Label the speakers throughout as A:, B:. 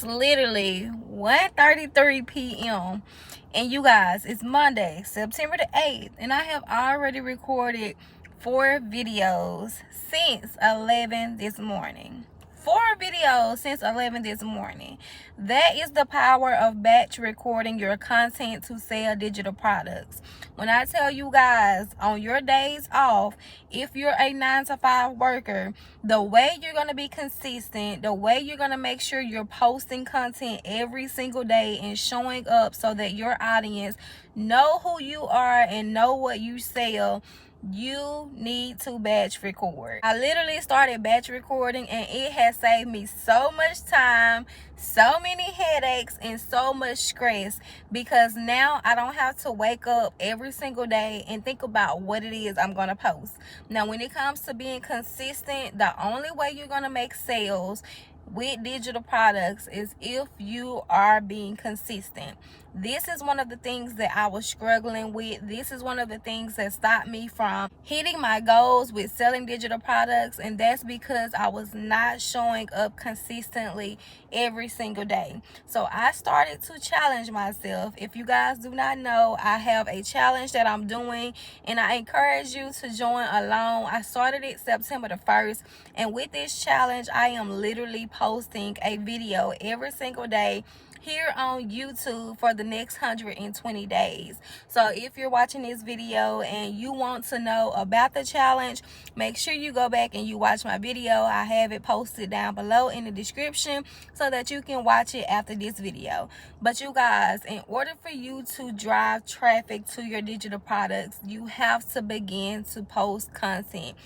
A: It's literally 1:33 p.m. and you guys, it's Monday, September the 8th, and I have already recorded 4 videos since 11 this morning. 4 videos since 11 this morning. That is the power of batch recording your content to sell digital products. When I tell you guys, on your days off, if you're a 9-to-5 worker, the way you're going to be consistent, the way you're going to make sure you're posting content every single day and showing up so that your audience know who you are and know what you sell, you need to batch record. I literally started batch recording and it has saved me so much time, so many headaches, and so much stress, because now I don't have to wake up every single day and think about what it is I'm going to post. Now, when it comes to being consistent, the only way you're going to make sales with digital products is if you are being consistent. This is one of the things that I was struggling with. This is one of the things that stopped me from hitting my goals with selling digital products, and that's because I was not showing up consistently every single day. So I started to challenge myself. If you guys do not know, I have a challenge that I'm doing, and I encourage you to join along. I started it September the 1st, and with this challenge, I am literally posting a video every single day here on YouTube for the next 120 days. So if you're watching this video and you want to know about the challenge, make sure you go back and you watch my video. I have it posted down below in the description so that you can watch it after this video. But you guys, in order for you to drive traffic to your digital products, you have to begin to post content.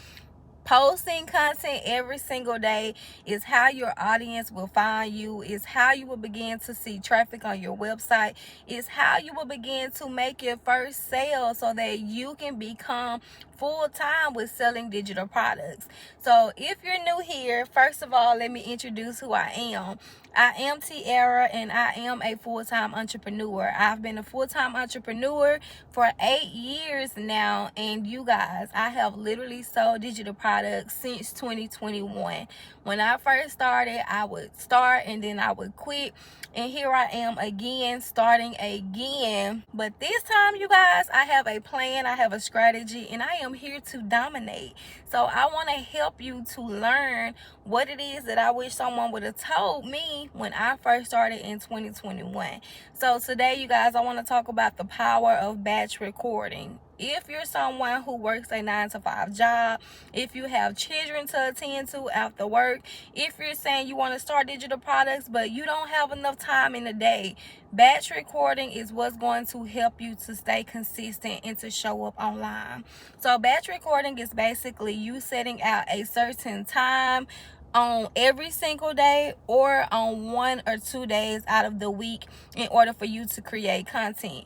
A: Posting content every single day is how your audience will find you, is how you will begin to see traffic on your website, is how you will begin to make your first sale so that you can become full-time with selling digital products. So if you're new here, first of all, let me introduce who I am. I am Tiara, and I am a full-time entrepreneur. I've been a full-time entrepreneur for 8 years now, and you guys, I have literally sold digital products since 2021. When I first started, I would start and then I would quit, and here I am again, starting again. But this time, you guys, I have a plan, I have a strategy, and I am here to dominate. So I want to help you to learn what it is that I wish someone would have told me when I first started in 2021. So today, you guys, I want to talk about the power of batch recording. If you're someone who works a 9-to-5 job, if you have children to attend to after work, if you're saying you want to start digital products but you don't have enough time in the day, batch recording is what's going to help you to stay consistent and to show up online. So batch recording is basically you setting out a certain time on every single day or on 1 or 2 days out of the week in order for you to create content.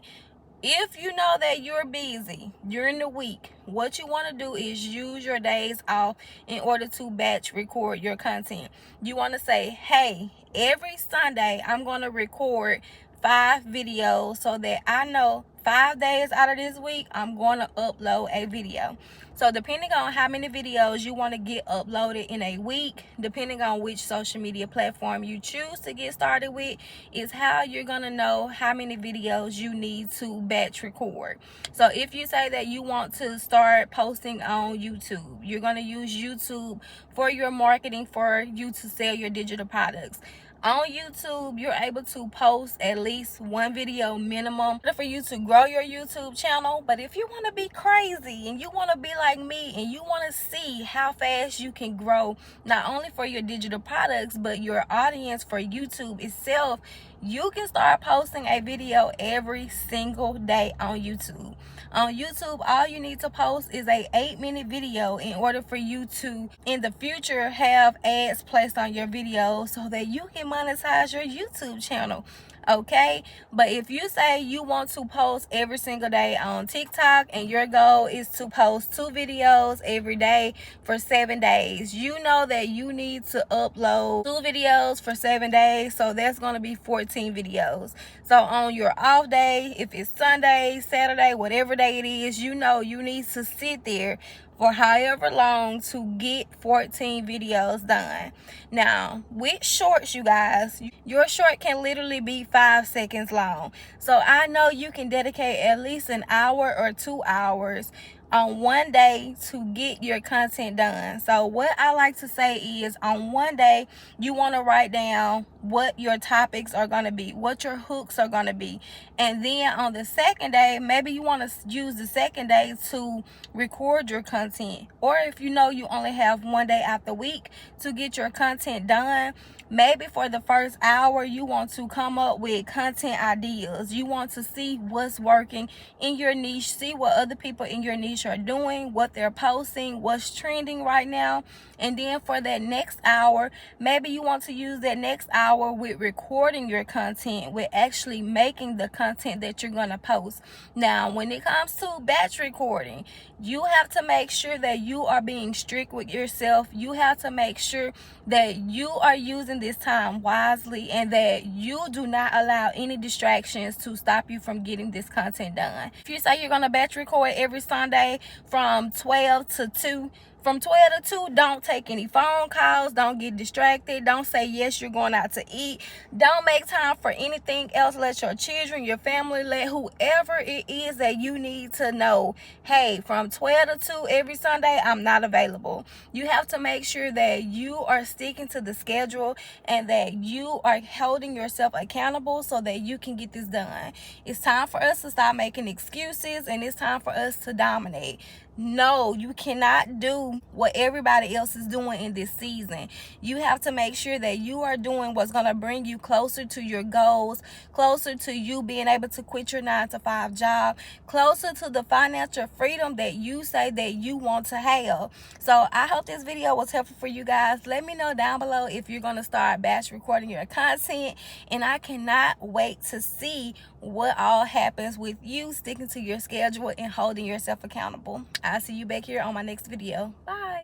A: If you know that you're busy during the week, what you want to do is use your days off in order to batch record your content. You want to say, hey, every Sunday I'm going to record 5 videos so that I know 5 days out of this week I'm going to upload a video. So depending on how many videos you want to get uploaded in a week, depending on which social media platform you choose to get started with, is how you're going to know how many videos you need to batch record. So if you say that you want to start posting on YouTube, you're going to use YouTube for your marketing, for you to sell your digital products. On YouTube, you're able to post at least 1 video minimum for you to grow your YouTube channel. But if you want to be crazy and you want to be like me and you want to see how fast you can grow, not only for your digital products, but your audience for YouTube itself, you can start posting a video every single day on YouTube. On YouTube, all you need to post is a 8-minute video in order for you to, in the future, have ads placed on your video so that you can monetize your YouTube channel. Okay, but if you say you want to post every single day on TikTok and your goal is to post 2 videos every day for 7 days, you know that you need to upload 2 videos for 7 days, so that's going to be 14 videos. So on your off day, if it's Sunday, Saturday, whatever day it is, you know you need to sit there for however long to get 14 videos done. Now, with shorts, you guys, your short can literally be 5 seconds long. So I know you can dedicate at least an hour or 2 hours on one day to get your content done. So what I like to say is, on one day you want to write down what your topics are going to be, what your hooks are going to be, and then on the second day, maybe you want to use the second day to record your content. Or if you know you only have one day out the week to get your content done, maybe for the first hour you want to come up with content ideas. You want to see what's working in your niche, see what other people in your niche are doing, what they're posting, what's trending right now. And then for that next hour, maybe you want to use that next hour with recording your content, with actually making the content that you're going to post. Now, when it comes to batch recording, you have to make sure that you are being strict with yourself. You have to make sure that you are using this time wisely and that you do not allow any distractions to stop you from getting this content done. If you say you're going to batch record every Sunday from 12 to 2, from 12 to 2, don't take any phone calls. Don't get distracted. Don't say yes, you're going out to eat. Don't make time for anything else. Let your children, your family, let whoever it is that you need to know, hey, from 12 to 2 every Sunday, I'm not available. You have to make sure that you are sticking to the schedule and that you are holding yourself accountable so that you can get this done. It's time for us to stop making excuses, and it's time for us to dominate. No, you cannot do what everybody else is doing in this season. You have to make sure that you are doing what's going to bring you closer to your goals, closer to you being able to quit your 9-to-5 job, closer to the financial freedom that you say that you want to have. So I hope this video was helpful for you guys. Let me know down below if you're going to start batch recording your content, and I cannot wait to see what all happens with you sticking to your schedule and holding yourself accountable. I'll see you back here on my next video. Bye.